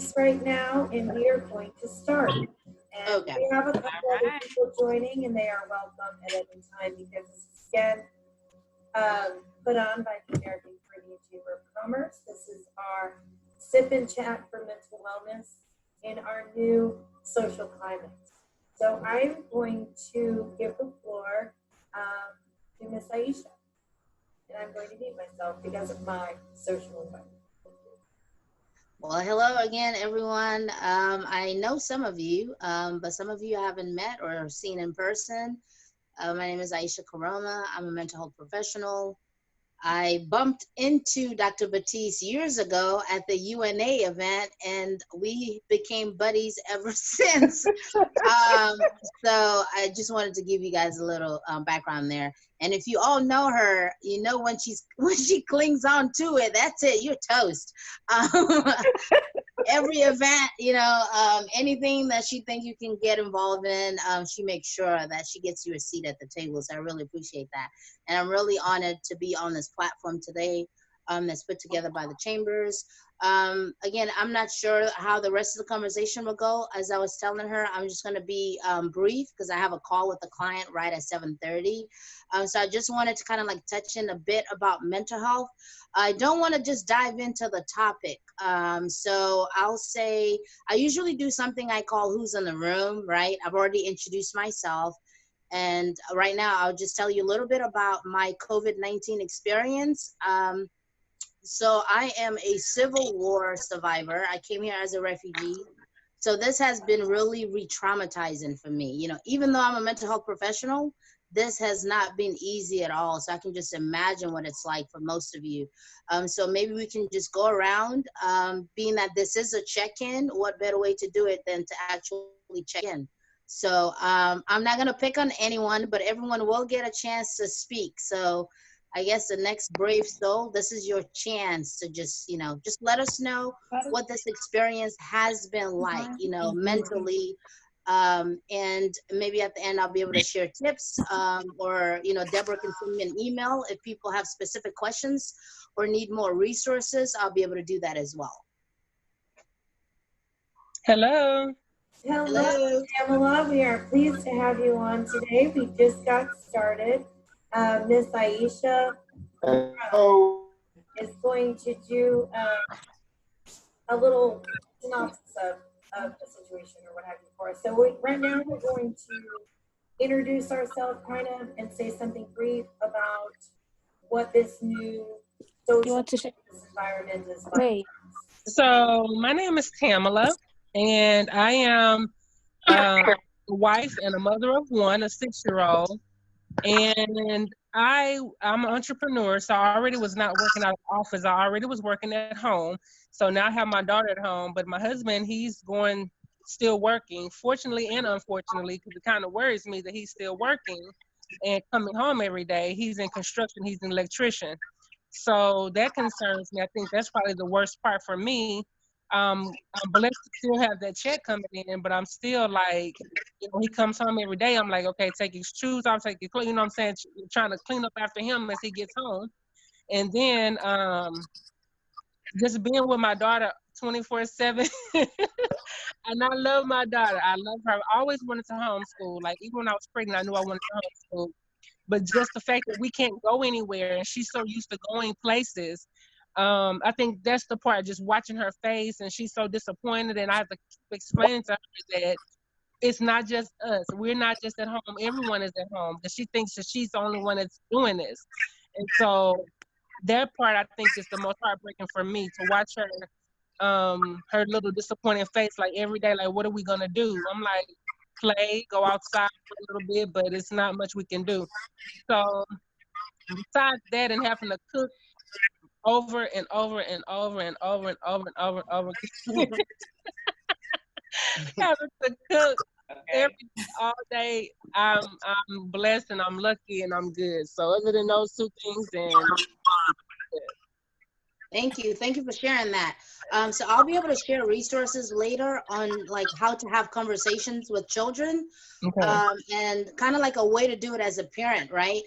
voice right now, and we are going to start. And Okay. we have a couple All other right. people joining, and they are welcome at any time because this is again put on by the American Caribbean Chamber of Commerce. This is our Sip and Chat for mental wellness in our new social climate. So I'm going to give the floor to Miss Aisha, and I'm going to mute myself because of my social environment. Well, hello again, everyone. I know some of you, but some of you I haven't met or seen in person. My name is Aisha Karoma. I'm a mental health professional. I bumped into Dr. Batiste years ago at the UNA event, and we became buddies ever since. So I just wanted to give you guys a little background there. And if you all know her, you know when she clings on to it, that's it. You're toast. Every event, anything that she thinks you can get involved in, she makes sure that she gets you a seat at the table. So I really appreciate that. And I'm really honored to be on this platform today that's put together by the Chambers. Again, I'm not sure how the rest of the conversation will go. As I was telling her, I'm just going to be brief because I have a call with the client right at 7:30. So I just wanted to kind of like touch in a bit about mental health. I don't want to just dive into the topic. So I'll say I usually do something I call Who's in the Room, right? I've already introduced myself. And right now, I'll just tell you a little bit about my COVID-19 experience. So I am a Civil War survivor. I came here as a refugee. So this has been really re-traumatizing for me. Even though I'm a mental health professional, this has not been easy at all. So I can just imagine what it's like for most of you. So maybe we can just go around, being that this is a check-in, what better way to do it than to actually check in? So I'm not going to pick on anyone, but everyone will get a chance to speak. So I guess the next brave soul, this is your chance to just let us know what this experience has been like, mentally. And maybe at the end, I'll be able to share tips, or, Deborah can send me an email if people have specific questions or need more resources. I'll be able to do that as well. Hello. Hello, Pamela. We are pleased to have you on today. We just got started. Miss Aisha is going to do a little synopsis of the situation or what have you for us. So right now we're going to introduce ourselves kind of and say something brief about what this new social environment is like. So my name is Tamala, and I am a wife and a mother of one, a 6-year-old. And I'm an entrepreneur, so I already was not working out of the office. I already was working at home. So now I have my daughter at home, but my husband, he's still working, fortunately and unfortunately, because it kind of worries me that he's still working and coming home every day. He's in construction, he's an electrician. So that concerns me. I think that's probably the worst part for me. I'm blessed to still have that check coming in, but I'm still like, he comes home every day. I'm like, okay, take his shoes off, take his clothes, you know what I'm saying? Trying to clean up after him as he gets home. And then just being with my daughter 24/7. And I love my daughter. I love her. I always wanted to homeschool. Like, even when I was pregnant, I knew I wanted to homeschool. But just the fact that we can't go anywhere and she's so used to going places, I think that's the part, just watching her face, and she's so disappointed, and I have to keep explaining to her that it's not just us. We're not just at home. Everyone is at home, because she thinks that she's the only one that's doing this. And so that part, I think, is the most heartbreaking for me, to watch her little disappointed face, like every day, like, what are we gonna do? I'm like, play, go outside for a little bit, but it's not much we can do. So besides that, and having to cook over and over and over and over and over and over and over having to cook all day, I'm blessed and I'm lucky and I'm good. So other than those two things, then Thank you for sharing that. So I'll be able to share resources later on, like how to have conversations with children, and kind of like a way to do it as a parent, right?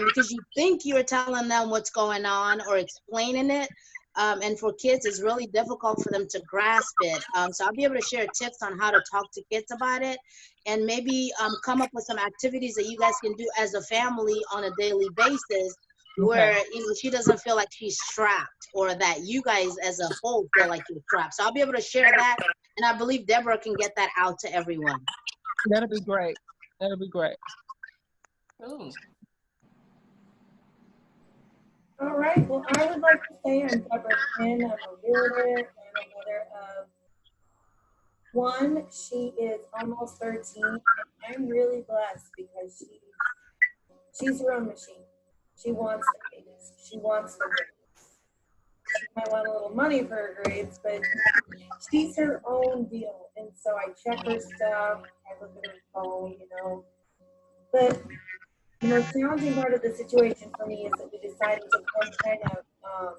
Because you think you're telling them what's going on or explaining it, And for kids, it's really difficult for them to grasp it. So I'll be able to share tips on how to talk to kids about it, and maybe come up with some activities that you guys can do as a family on a daily basis, where she doesn't feel like she's strapped, or that you guys as a whole feel like you're strapped. So I'll be able to share that, and I believe Deborah can get that out to everyone. That'll be great. That'll be great. Ooh. All right. Well, I would like to say I'm Deborah Quinn. I'm a realtor and a mother of one. She is almost 13, and I'm really blessed because she's her own machine. She wants the grades. She wants the grades. She might want a little money for her grades, but she's her own deal. And so I check her stuff. I look at her phone, you know. But the most challenging part of the situation for me is that we decided to kind of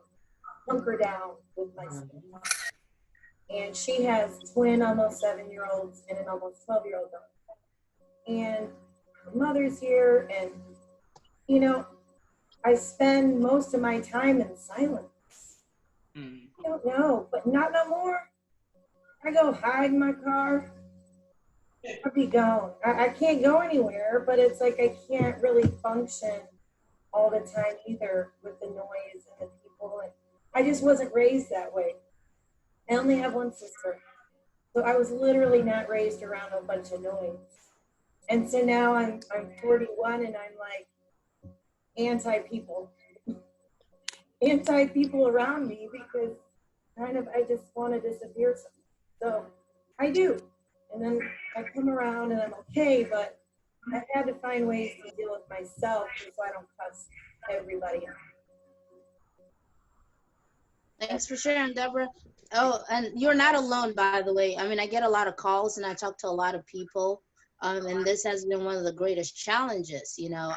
hunker down with my son. And she has twin almost 7-year-olds and an almost 12-year-old daughter. And her mother's here, and you know, I spend most of my time in silence. I don't know, but not no more. I go hide in my car. I'll be gone. I can't go anywhere, but it's like I can't really function all the time either with the noise and the people. And I just wasn't raised that way. I only have one sister. So I was literally not raised around a bunch of noise. And so now I'm 41 and I'm like anti-people. Anti-people around me because kind of I just want to disappear. So I do. And then I come around and I'm okay, but I had to find ways to deal with myself so I don't cuss everybody out. Thanks for sharing, Deborah. Oh, and you're not alone, by the way. I mean, I get a lot of calls and I talk to a lot of people, and this has been one of the greatest challenges. You know,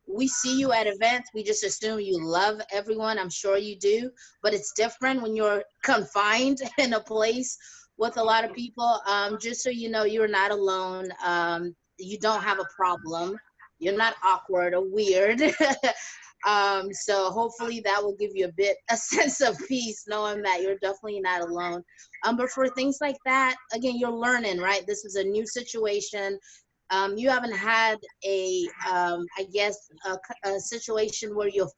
we see you at events. We just assume you love everyone. I'm sure you do, but it's different when you're confined in a place with a lot of people. Just so you know, you're not alone. You don't have a problem. You're not awkward or weird. So hopefully that will give you a sense of peace, knowing that you're definitely not alone. But for things like that, again, you're learning, right? This is a new situation. You haven't had I guess, a situation where you're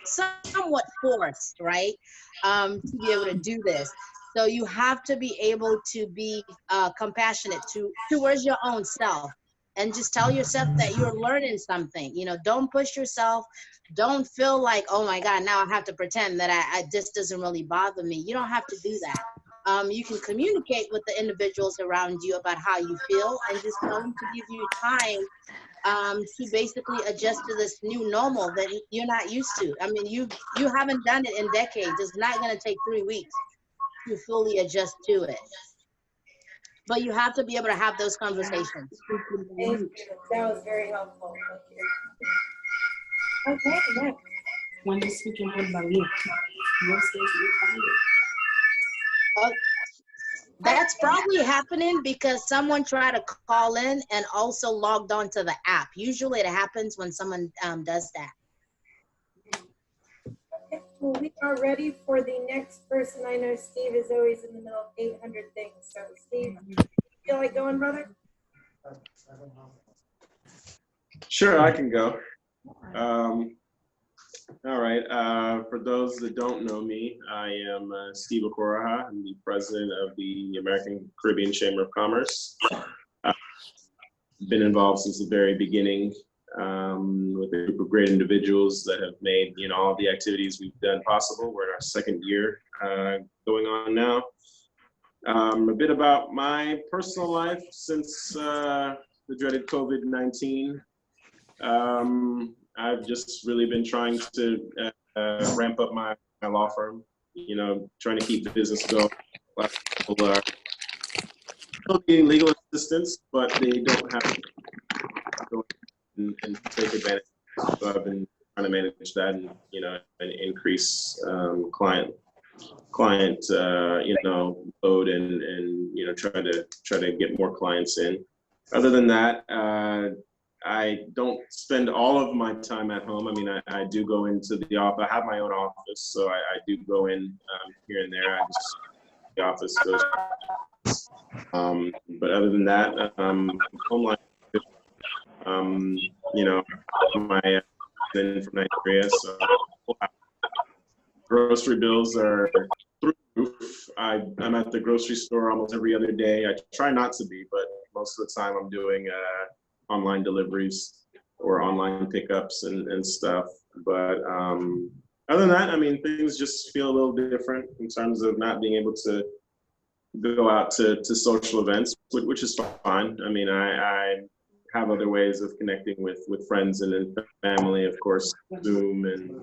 somewhat forced, right? To be able to do this. So you have to be able to be compassionate towards your own self, and just tell yourself that you're learning something. You know, don't push yourself. Don't feel like, oh my God, now I have to pretend that this doesn't really bother me. You don't have to do that. You can communicate with the individuals around you about how you feel, and just tell them to give you time to basically adjust to this new normal that you're not used to. I mean, you haven't done it in decades. It's not going to take 3 weeks to fully adjust to it. But you have to be able to have those conversations. Thank you. That was very helpful. Thank you. Okay, next. When you speak in Maria, what stage you find it? That's probably happening because someone tried to call in and also logged onto the app. Usually it happens when someone does that. Okay, well, we are ready for the next person. I know Steve is always in the middle of 800 things. So Steve, you feel like going, brother? Sure, I can go. All right. For those that don't know me, I am Steve Okoraha. I'm the president of the American Caribbean Chamber of Commerce. I've been involved since the very beginning with a group of great individuals that have made all the activities we've done possible. We're in our second year going on now. A bit about my personal life since the dreaded COVID-19. I've just really been trying to ramp up my law firm, trying to keep the business going. A lot of people are still getting legal assistance, but they don't have to go and take advantage. So I've been trying to manage that and increase client load and try to get more clients in. Other than that, I don't spend all of my time at home. I mean, I do go into the office. I have my own office, so I do go in here and there. I just the office goes. But other than that, home life. You know, my in from Nigeria, so grocery bills are through the roof. I'm at the grocery store almost every other day. I try not to be, but most of the time I'm doing online deliveries or online pickups and stuff. But other than that, I mean, things just feel a little different in terms of not being able to go out to social events, which is fine. I mean, I have other ways of connecting with friends and then family, of course, Zoom, and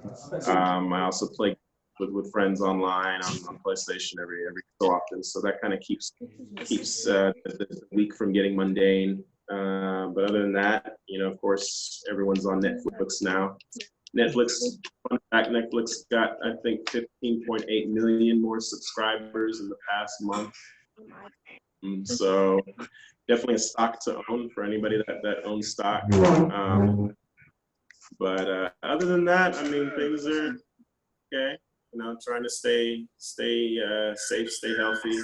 I also play with friends online on PlayStation every so often. So that kind of keeps the week from getting mundane. But other than that, you know, of course, everyone's on Netflix now. Fun fact, Netflix got, I think, 15.8 million more subscribers in the past month. So definitely a stock to own for anybody that owns stock. But other than that, I mean, things are okay. You know, trying to stay safe, stay healthy.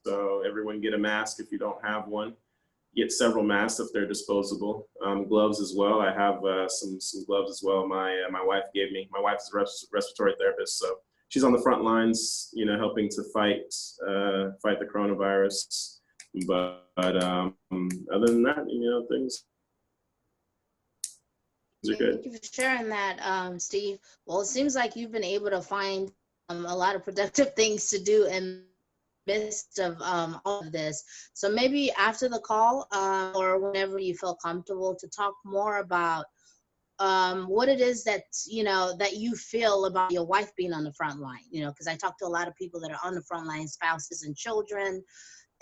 So everyone get a mask if you don't have one. Get several masks if they're disposable. Gloves as well. I have some gloves as well. My wife gave me. My wife is a respiratory therapist, so she's on the front lines, you know, helping to fight the coronavirus. But other than that, you know, things are good. Thank you for sharing that, Steve. Well, it seems like you've been able to find a lot of productive things to do in the midst of all of this. So maybe after the call or whenever you feel comfortable to talk more about what it is that, you know, that you feel about your wife being on the front line, you know, because I talk to a lot of people that are on the front line, spouses and children.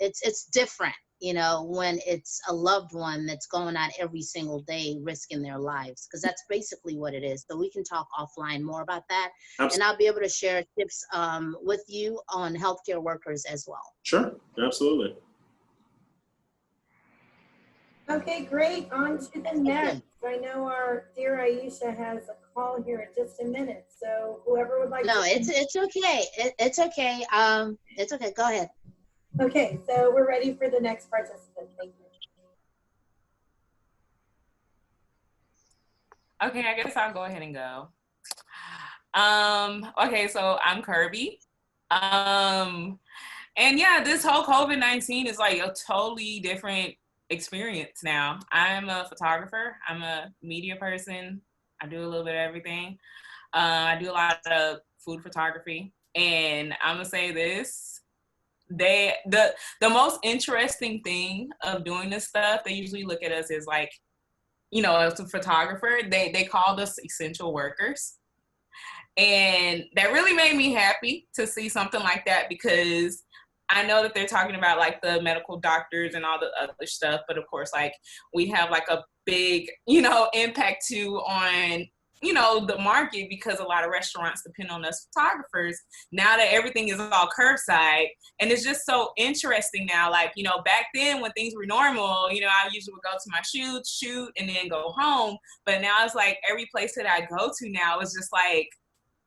It's different, you know, when it's a loved one that's going out every single day risking their lives, because that's basically what it is. So we can talk offline more about that. Absolutely. And I'll be able to share tips with you on healthcare workers as well. Sure, absolutely. Okay, great. On to the next. I know our dear Aisha has a call here in just a minute. So whoever would like No, to. it's okay. It's okay. It's okay. Go ahead. Okay, so we're ready for the next participant. Thank you. Okay, I guess I'll go ahead and go. Okay, so I'm Kirby. And yeah, this whole COVID-19 is like a totally different experience now. I'm a photographer. I'm a media person. I do a little bit of everything. I do a lot of food photography. And I'm gonna say this. The most interesting thing of doing this stuff, they usually look at us as like, you know, as a photographer, they called us essential workers. And that really made me happy to see something like that, because I know that they're talking about like the medical doctors and all the other stuff, but of course, like we have like a big, you know, impact too on, you know, the market, because a lot of restaurants depend on us photographers now that everything is all curbside. And it's just so interesting now, like, you know, back then when things were normal, you know, I usually would go to my shoot and then go home. But now it's like every place that I go to now is just like,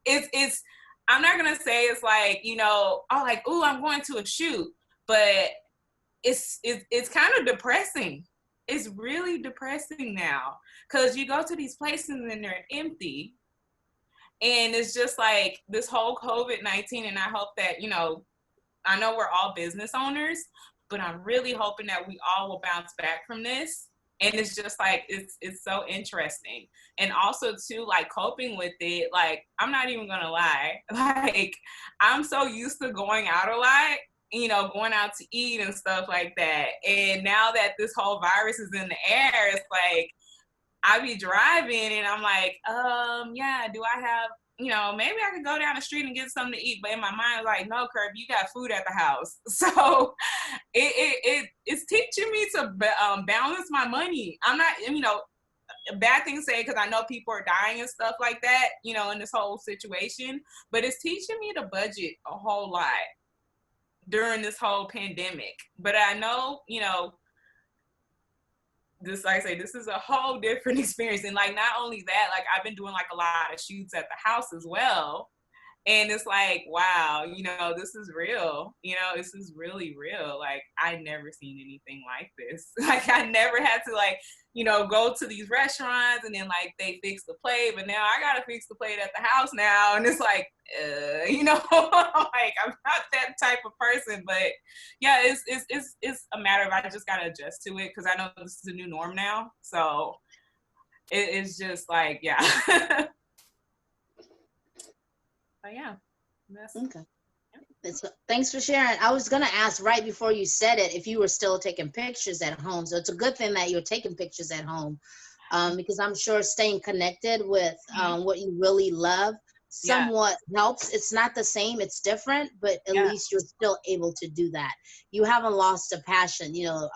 it's I'm not gonna say it's like, you know, oh, like, oh, I'm going to a shoot, but it's kind of depressing. It's really depressing now, because you go to these places and they're empty, and it's just like this whole COVID-19. And I hope that, you know, I know we're all business owners, but I'm really hoping that we all will bounce back from this. And it's just like, it's so interesting. And also too, like coping with it, like, I'm not even gonna lie, like I'm so used to going out a lot, you know, going out to eat and stuff like that. And now that this whole virus is in the air, it's like, I be driving and I'm like, yeah, do I have, you know, maybe I could go down the street and get something to eat. But in my mind, like, no, Kirby, you got food at the house. So it's teaching me to balance my money. I'm not, you know, a bad thing to say, because I know people are dying and stuff like that, you know, in this whole situation. But it's teaching me to budget a whole lot. during this whole pandemic. But I know, you know, this, like I say, this is a whole different experience. And like, not only that, like I've been doing like a lot of shoots at the house as well. And it's like, wow, you know, this is real. You know, this is really real. Like, I never seen anything like this. Like, I never had to, like, you know, go to these restaurants and then, like, they fix the plate. But now I got to fix the plate at the house now. And it's like, you know, like, I'm not that type of person. But, yeah, it's a matter of I just got to adjust to it because I know this is a new norm now. So it's just like, yeah. But yeah, okay. Thanks for sharing. I was gonna ask right before you said it if you were still taking pictures at home. So it's a good thing that you're taking pictures at home, because I'm sure staying connected with what you really love somewhat helps. It's not the same, it's different, but at least you're still able to do that. You haven't lost a passion, you know.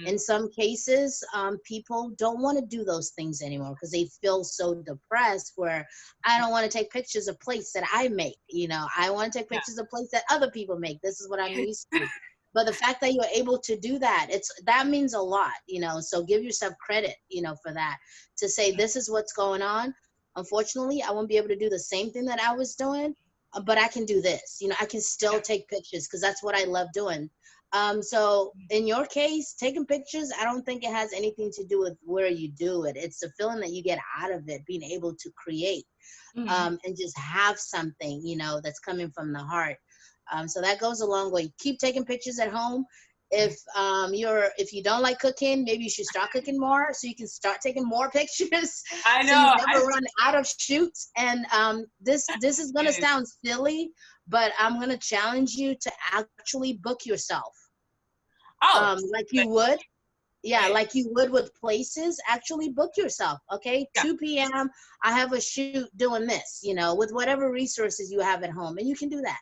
In some cases, people don't want to do those things anymore because they feel so depressed where I don't want to take pictures of plates that I make, you know, I want to take pictures of plates that other people make. This is what I'm used to. But the fact that you're able to do that, that means a lot, you know, so give yourself credit, you know, for that, to say this is what's going on. Unfortunately, I won't be able to do the same thing that I was doing, but I can do this, you know, I can still take pictures because that's what I love doing. So in your case, taking pictures, I don't think it has anything to do with where you do it. It's the feeling that you get out of it, being able to create, and just have something, you know, that's coming from the heart. So that goes a long way. Keep taking pictures at home. If you don't like cooking, maybe you should start cooking more so you can start taking more pictures. I know. So you never run out of shoots. And this is gonna sound silly, but I'm gonna challenge you to actually book yourself. Like you would. Yeah, like you would with places. Actually book yourself. Okay, 2 p.m. I have a shoot doing this, you know, with whatever resources you have at home, and you can do that.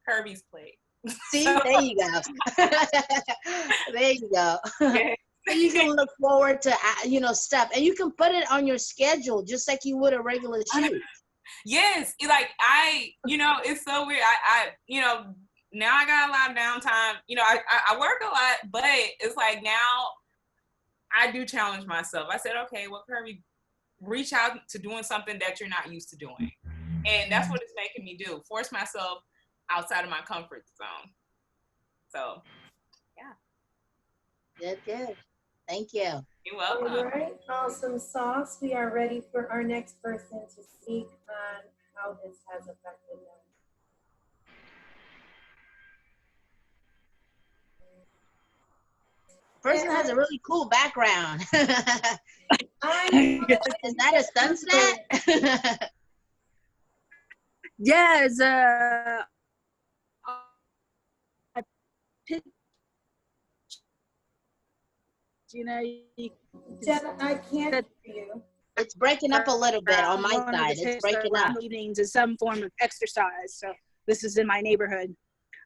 Kirby's plate. See, there you go. There you go. So you can look forward to, you know, stuff, and you can put it on your schedule just like you would a regular shoot. Yes, like you know, it's so weird. I you know, now I got a lot of downtime. You know, I work a lot, but it's like now I do challenge myself. I said, okay, well, Kirby, reach out to doing something that you're not used to doing. And that's what it's making me do. Force myself outside of my comfort zone. So, yeah. Good. Thank you. You're welcome. All right, awesome sauce. We are ready for our next person to speak on how this has affected them. Person has a really cool background. Is that a sunset? Yes. You know, Jenna, I can't hear you. It's breaking up a little bit on my side. It's breaking up. Evenings is some form of exercise. So this is in my neighborhood.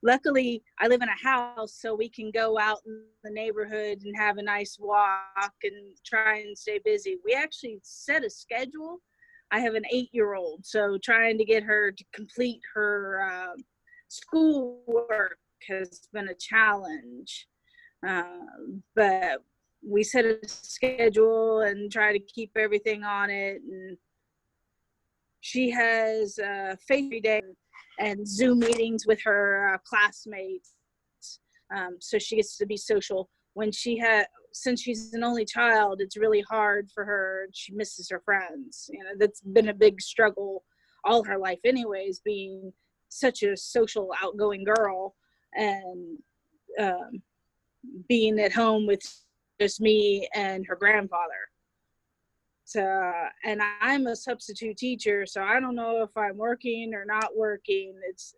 Luckily, I live in a house, so we can go out in the neighborhood and have a nice walk and try and stay busy. We actually set a schedule. I have an 8-year-old, so trying to get her to complete her schoolwork has been a challenge. But we set a schedule and try to keep everything on it. And she has faith every day and Zoom meetings with her classmates. So she gets to be social. Since she's an only child, it's really hard for her. She misses her friends. You know, that's been a big struggle all her life anyways, being such a social, outgoing girl, and being at home with just me and her grandfather. So, and I'm a substitute teacher, so I don't know if I'm working or not working.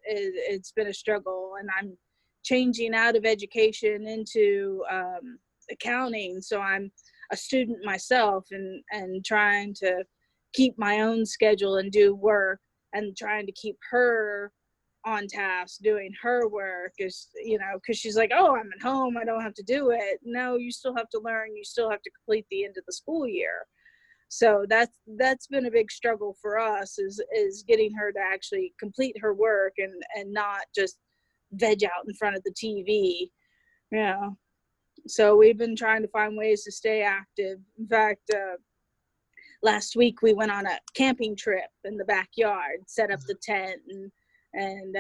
It's been a struggle, and I'm changing out of education into accounting. So I'm a student myself, and trying to keep my own schedule and do work, and trying to keep her on task doing her work, is, you know, because she's like, oh, I'm at home, I don't have to do it. No, you still have to learn, you still have to complete the end of the school year. So that's been a big struggle for us, is getting her to actually complete her work and not just veg out in front of the TV, you know. So we've been trying to find ways to stay active. In fact, last week we went on a camping trip in the backyard, set up the tent, and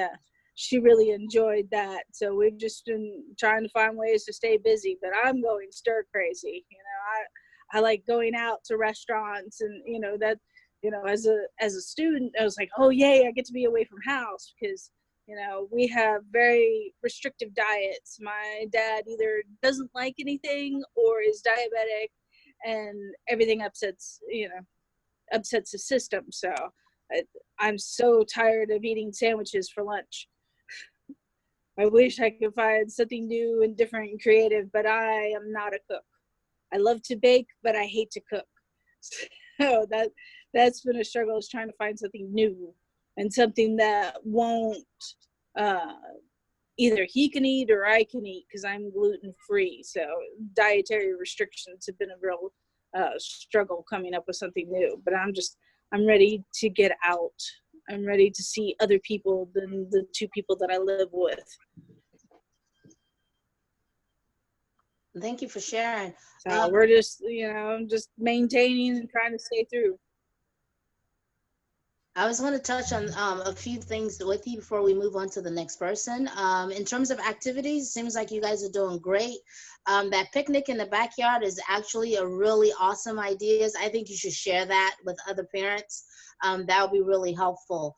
she really enjoyed that. So we've just been trying to find ways to stay busy, but I'm going stir crazy. You know, I like going out to restaurants, and you know that, you know, as a student, I was like, oh yay, I get to be away from house, because you know, we have very restrictive diets. My dad either doesn't like anything or is diabetic, and everything upsets the system. So I'm so tired of eating sandwiches for lunch. I wish I could find something new and different and creative, but I am not a cook. I love to bake, but I hate to cook. So that's been a struggle, is trying to find something new and something that won't either he can eat or I can eat, because I'm gluten free. So dietary restrictions have been a real struggle coming up with something new. But I'm ready to get out. I'm ready to see other people than the two people that I live with. Thank you for sharing. So we're just, you know, just maintaining and trying to stay through. I was going to touch on a few things with you before we move on to the next person. In terms of activities, seems like you guys are doing great. That picnic in the backyard is actually a really awesome idea. I think you should share that with other parents. That would be really helpful.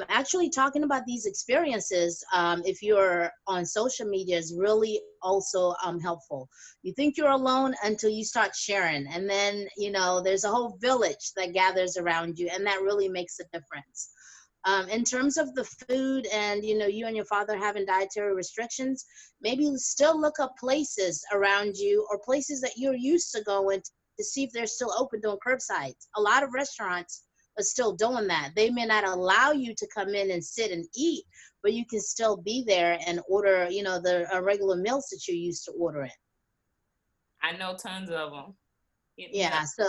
Actually talking about these experiences, if you're on social media, is really also helpful. You think you're alone until you start sharing, and then you know there's a whole village that gathers around you, and that really makes a difference. In terms of the food, and you know, you and your father having dietary restrictions, maybe still look up places around you or places that you're used to going to see if they're still open doing curbside. A lot of restaurants are still doing that. They may not allow you to come in and sit and eat, but you can still be there and order, you know, the regular meals that you're used to ordering. I know tons of them. Yeah, so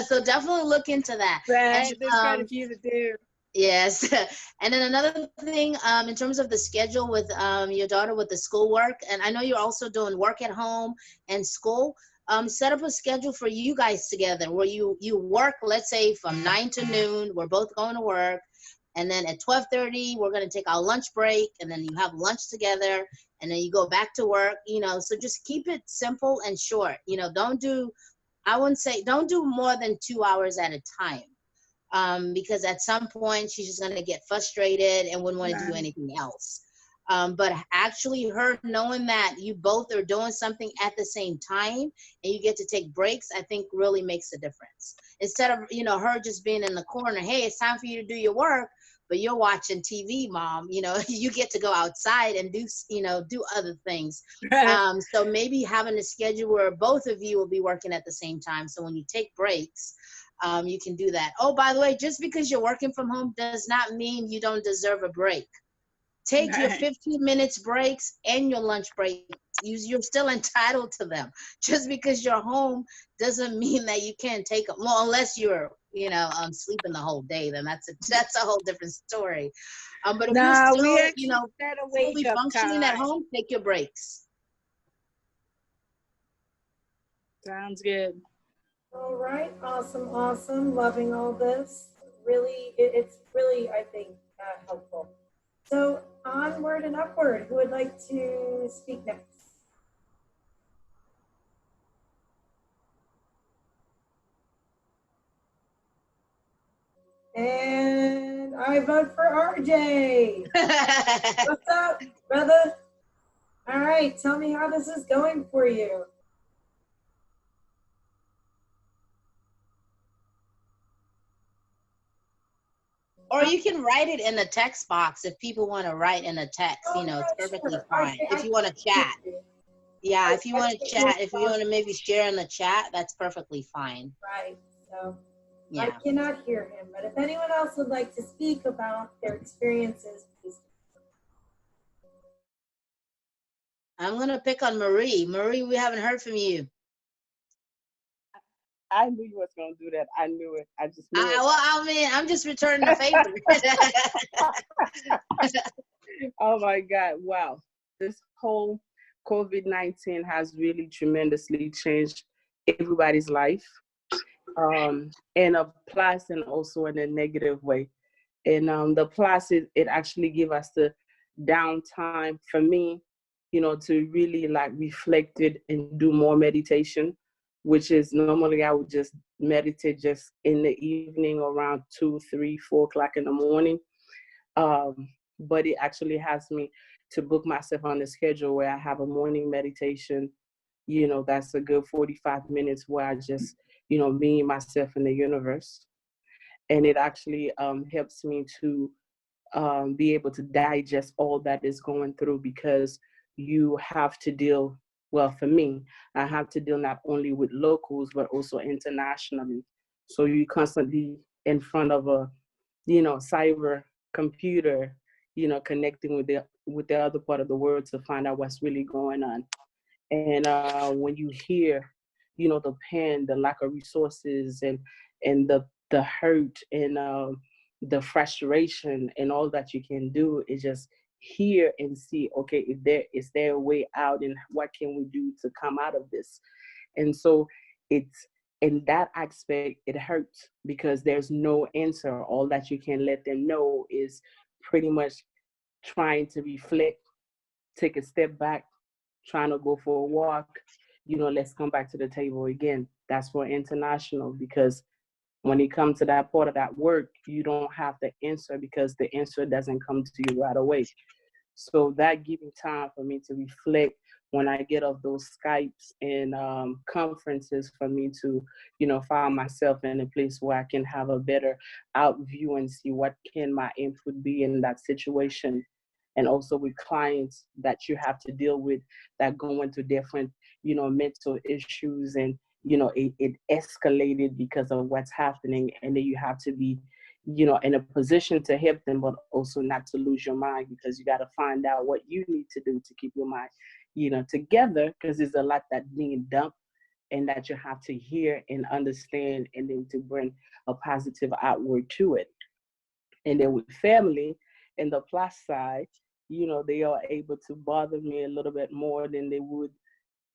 so definitely look into that. Right, And, there's quite a few to do. yes. And then another thing, in terms of the schedule with your daughter with the schoolwork, and I know you're also doing work at home and school, set up a schedule for you guys together where you work, let's say from 9 to noon, we're both going to work. And then at 12:30, we're going to take our lunch break, and then you have lunch together, and then you go back to work, you know. So just keep it simple and short. You know, I wouldn't say, don't do more than 2 hours at a time, because at some point she's just going to get frustrated and wouldn't want to do anything else. But actually her knowing that you both are doing something at the same time and you get to take breaks, I think really makes a difference. Instead of, you know, her just being in the corner, hey, it's time for you to do your work, but you're watching TV, mom, you know, you get to go outside and do, you know, do other things. So maybe having a schedule where both of you will be working at the same time. So when you take breaks, you can do that. Oh, by the way, just because you're working from home does not mean you don't deserve a break. Take your 15 minutes breaks and your lunch break. You're still entitled to them. Just because you're home doesn't mean that you can't take them. Well, unless you're, you know, sleeping the whole day, then that's a whole different story. But if you're still, you know, fully functioning at home, take your breaks. Sounds good. All right, awesome. Loving all this. Really, it's really, I think, helpful. So onward and upward, who would like to speak next? And I vote for RJ. What's up, brother? All right, tell me how this is going for you. Or you can write it in the text box if people want to write in a text, you know, it's perfectly fine. If you want to chat. Yeah, if you want to chat, if you want to maybe share in the chat, that's perfectly fine. Right, so yeah. I cannot hear him, but if anyone else would like to speak about their experiences, please. I'm going to pick on Marie. Marie, we haven't heard from you. I knew you was going to do that. I knew it. I just knew it. Well, I mean, I'm just returning the favor. Oh my God. Wow. This whole COVID-19 has really tremendously changed everybody's life. And a plus and also in a negative way. And the plus is it actually give us the downtime for me, to really like reflect it and do more meditation, which is normally I would just meditate just in the evening around 2, 3, 4 o'clock in the morning. But it actually has me to book myself on the schedule where I have a morning meditation. That's a good 45 minutes where I just, me, myself, and the universe. And it actually helps me to be able to digest all that is going through, because you have to deal, well, for me, I have to deal not only with locals, but also internationally. So you constantly in front of a, cyber computer, connecting with the other part of the world to find out what's really going on. And when you hear, the pain, the lack of resources, and the hurt, and the frustration, and all that you can do is just hear and see, okay, is there a way out, and what can we do to come out of this? And so it's, in that aspect, it hurts because there's no answer. All that you can let them know is pretty much trying to reflect, take a step back, trying to go for a walk, let's come back to the table again. That's for international, because when it comes to that part of that work, you don't have the answer, because the answer doesn't come to you right away. So that give me time for me to reflect when I get off those Skypes and conferences, for me to, find myself in a place where I can have a better out view and see what can my input be in that situation. And also with clients that you have to deal with that go into different, mental issues, and, it escalated because of what's happening. And then you have to be, in a position to help them, but also not to lose your mind, because you got to find out what you need to do to keep your mind, together, because there's a lot that being dumped, and that you have to hear and understand, and then to bring a positive outward to it. And then with family and the plus side, they are able to bother me a little bit more than they would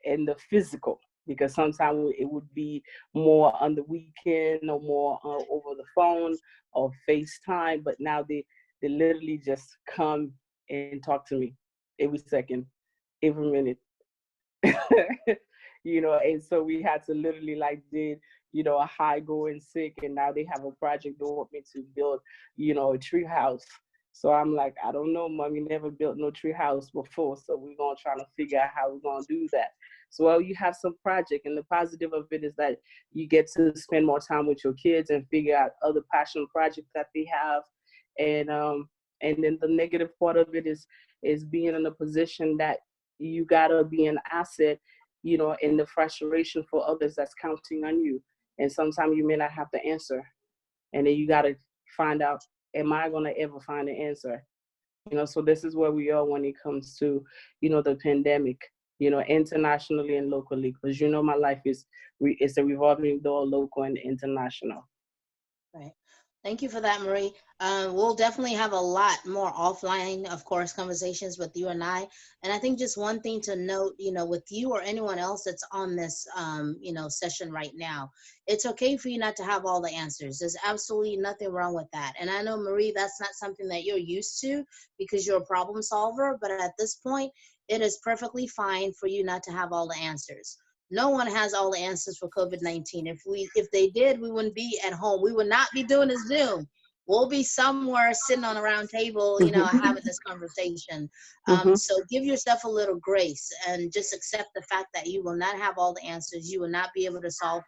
in the physical, because sometimes it would be more on the weekend, or more over the phone or FaceTime. But now they literally just come and talk to me every second, every minute. And so we had to literally like did, a high going sick, and now they have a project they want me to build, a tree house. So I'm like, I don't know, mommy never built no tree house before. So we're gonna try to figure out how we're gonna do that. So you have some project, and the positive of it is that you get to spend more time with your kids and figure out other passion projects that they have. And then the negative part of it is being in a position that you gotta be an asset, in the frustration for others that's counting on you. And sometimes you may not have the answer. And then you gotta find out, am I gonna ever find an answer? So this is where we are when it comes to, the pandemic, internationally and locally, because my life is it's a revolving door, local and international. Right. Thank you for that, Marie. We'll definitely have a lot more offline, of course, conversations with you and I. And I think just one thing to note, with you or anyone else that's on this, session right now, it's okay for you not to have all the answers. There's absolutely nothing wrong with that. And I know, Marie, that's not something that you're used to because you're a problem solver. But at this point, it is perfectly fine for you not to have all the answers. No one has all the answers for COVID-19. If they did, we wouldn't be at home. We would not be doing a Zoom. We'll be somewhere sitting on a round table, having this conversation. So give yourself a little grace and just accept the fact that you will not have all the answers. You will not be able to solve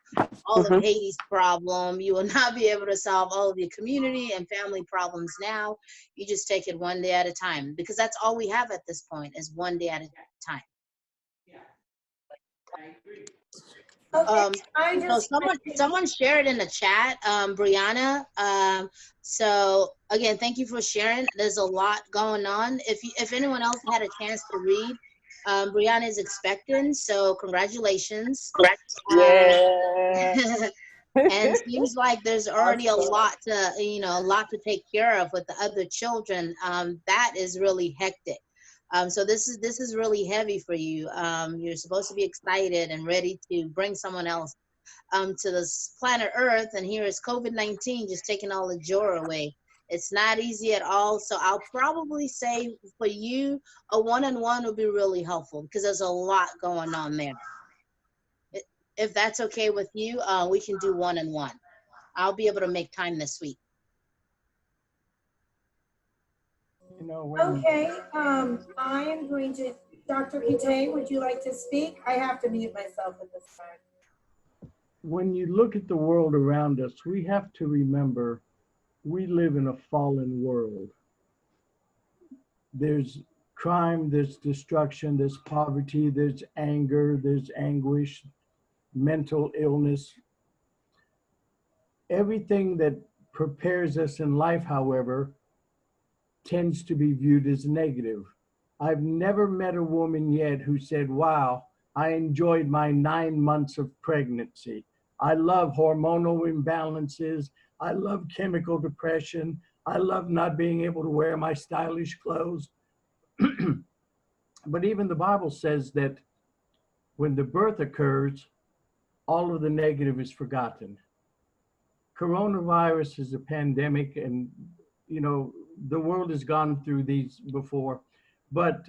all of Haiti's problem. You will not be able to solve all of your community and family problems now. You just take it one day at a time, because that's all we have at this point is one day at a time. Okay, I So just someone shared in the chat, Brianna. So again, thank you for sharing. There's a lot going on. If anyone else had a chance to read, Brianna is expecting, so congratulations. Yeah. And seems like there's already a lot to, a lot to take care of with the other children. That is really hectic. So this is really heavy for you. You're supposed to be excited and ready to bring someone else to this planet Earth, and here is COVID-19 just taking all the joy away. It's not easy at all. So I'll probably say for you, a one-on-one would be really helpful because there's a lot going on there. If that's okay with you, we can do one-on-one. I'll be able to make time this week. Okay, I am going to, Dr. Kite, would you like to speak? I have to mute myself at this time. When you look at the world around us, we have to remember we live in a fallen world. There's crime, there's destruction, there's poverty, there's anger, there's anguish, mental illness. Everything that prepares us in life, however, tends to be viewed as negative. I've never met a woman yet who said, wow, I enjoyed my 9 months of pregnancy. I love hormonal imbalances. I love chemical depression. I love not being able to wear my stylish clothes. But even the Bible says that when the birth occurs, all of the negative is forgotten. Coronavirus is a pandemic, and the world has gone through these before. But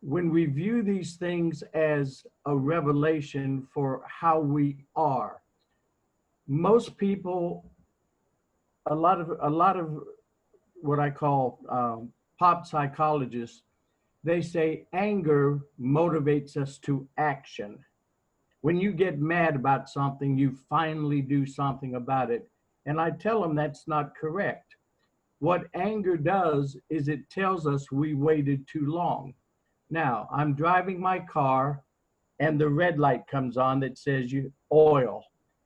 when we view these things as a revelation for how we are, most people, a lot of what I call pop psychologists, they say anger motivates us to action. When you get mad about something, you finally do something about it. And I tell them that's not correct. What anger does is it tells us we waited too long. Now, I'm driving my car and the red light comes on that says oil.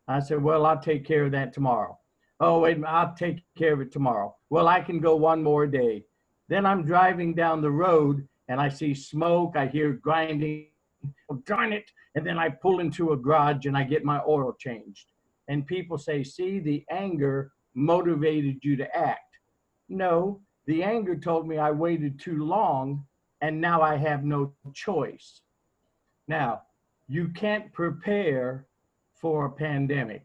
I said, well, I'll take care of that tomorrow. Oh, wait, I'll take care of it tomorrow. Well, I can go one more day. Then I'm driving down the road and I see smoke, I hear grinding, oh, darn it. And then I pull into a garage and I get my oil changed. And people say, see, the anger motivated you to act. No, the anger told me I waited too long and now I have no choice. Now, you can't prepare for a pandemic.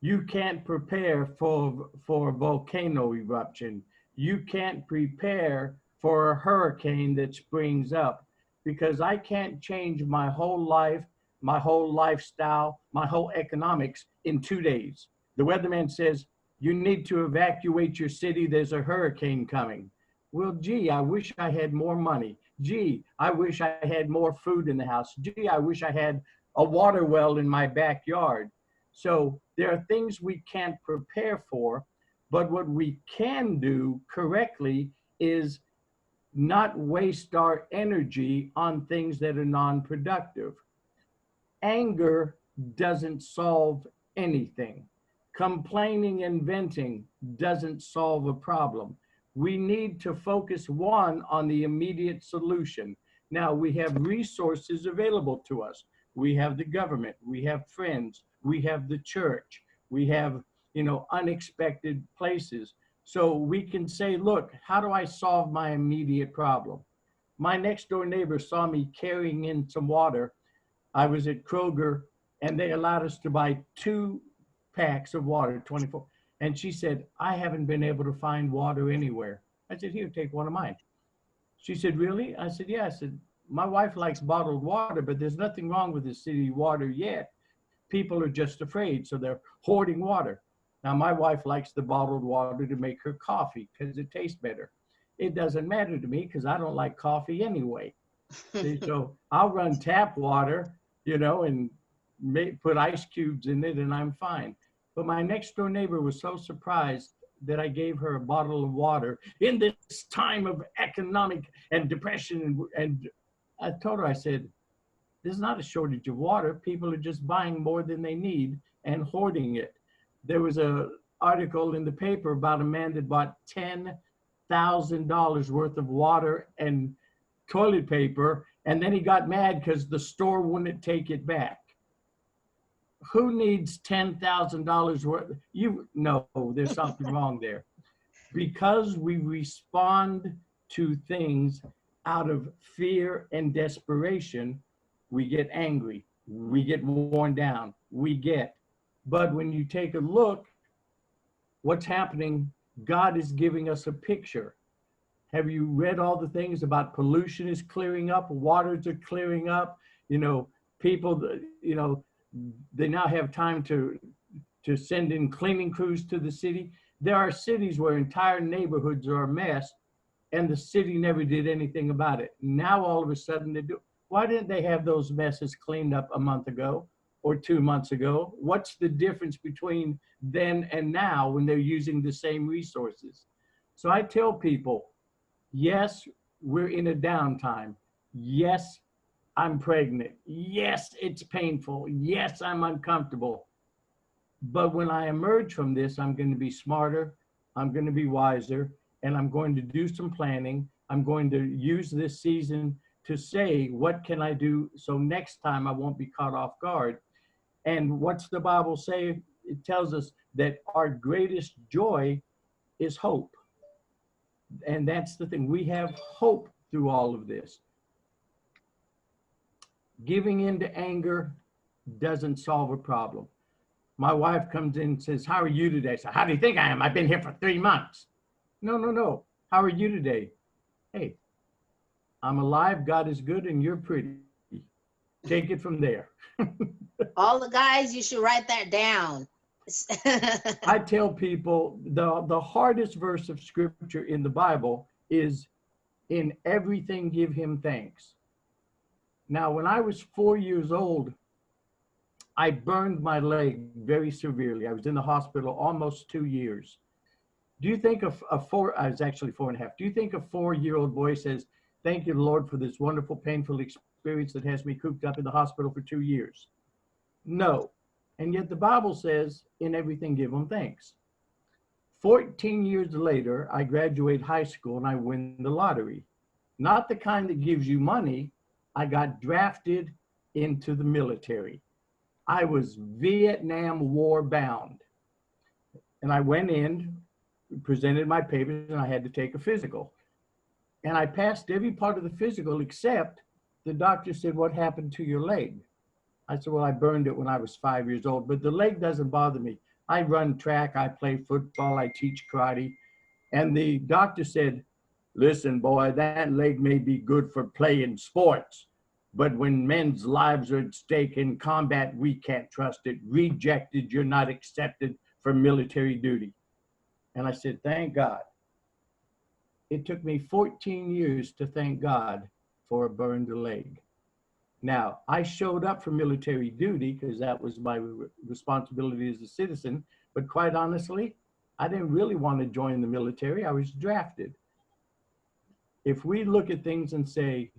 You can't prepare for a volcano eruption. You can't prepare for a hurricane that springs up, because I can't change my whole life, my whole lifestyle, my whole economics in 2 days. The weatherman says, you need to evacuate your city, there's a hurricane coming. Well, gee, I wish I had more money. Gee, I wish I had more food in the house. Gee, I wish I had a water well in my backyard. So there are things we can't prepare for, but what we can do correctly is not waste our energy on things that are non-productive. Anger doesn't solve anything. Complaining and venting doesn't solve a problem. We need to focus, one, on the immediate solution. Now, we have resources available to us. We have the government, we have friends, we have the church, we have, unexpected places. So we can say, look, how do I solve my immediate problem? My next door neighbor saw me carrying in some water. I was at Kroger and they allowed us to buy 2 packs of water, 24. And she said, I haven't been able to find water anywhere. I said, here, take one of mine. She said, really? I said, yeah. I said, my wife likes bottled water, but there's nothing wrong with the city water yet. People are just afraid, so they're hoarding water. Now, my wife likes the bottled water to make her coffee because it tastes better. It doesn't matter to me because I don't like coffee anyway. See, so I'll run tap water, and put ice cubes in it and I'm fine. But my next door neighbor was so surprised that I gave her a bottle of water in this time of economic and depression. And I told her, I said, there's not a shortage of water. People are just buying more than they need and hoarding it. There was an article in the paper about a man that bought $10,000 worth of water and toilet paper, and then he got mad because the store wouldn't take it back. who needs $10,000 worth? No, there's something wrong there. Because we respond to things out of fear and desperation, we get angry, we get worn down, but when you take a look, what's happening, God is giving us a picture. Have you read all the things about pollution is clearing up, waters are clearing up, people, they now have time to send in cleaning crews to the city. There are cities where entire neighborhoods are a mess and the city never did anything about it. Now all of a sudden they do. Why didn't they have those messes cleaned up a month ago or 2 months ago? What's the difference between then and now when they're using the same resources? So I tell people, yes, we're in a downtime. Yes, I'm pregnant. Yes, it's painful. Yes, I'm uncomfortable. But when I emerge from this, I'm going to be smarter, I'm going to be wiser, and I'm going to do some planning. I'm going to use this season to say, what can I do so next time I won't be caught off guard? And what's the Bible say? It tells us that our greatest joy is hope. And that's the thing. We have hope through all of this. Giving in to anger doesn't solve a problem. My wife comes in and says, how are you today? I say, how do you think I am? I've been here for 3 months. No. How are you today? Hey, I'm alive. God is good and you're pretty. Take it from there. All the guys, you should write that down. I tell people the hardest verse of scripture in the Bible is, in everything give him thanks. Now, when I was 4 years old, I burned my leg very severely. I was in the hospital almost 2 years. Do you think I was actually 4.5. Do you think a 4-year-old boy says, thank you, Lord, for this wonderful, painful experience that has me cooped up in the hospital for 2 years? No. And yet the Bible says, in everything give him thanks. 14 years later, I graduate high school and I win the lottery. Not the kind that gives you money. I got drafted into the military. I was Vietnam War bound. And I went in, presented my papers, and I had to take a physical. And I passed every part of the physical except the doctor said, what happened to your leg? I said, well, I burned it when I was 5 years old, but the leg doesn't bother me. I run track, I play football, I teach karate. And the doctor said, listen, boy, that leg may be good for playing sports, but when men's lives are at stake in combat, we can't trust it. Rejected, you're not accepted for military duty. And I said, thank God. It took me 14 years to thank God for a burned leg. Now, I showed up for military duty because that was my responsibility as a citizen, but quite honestly, I didn't really want to join the military. I was drafted. If we look at things and say,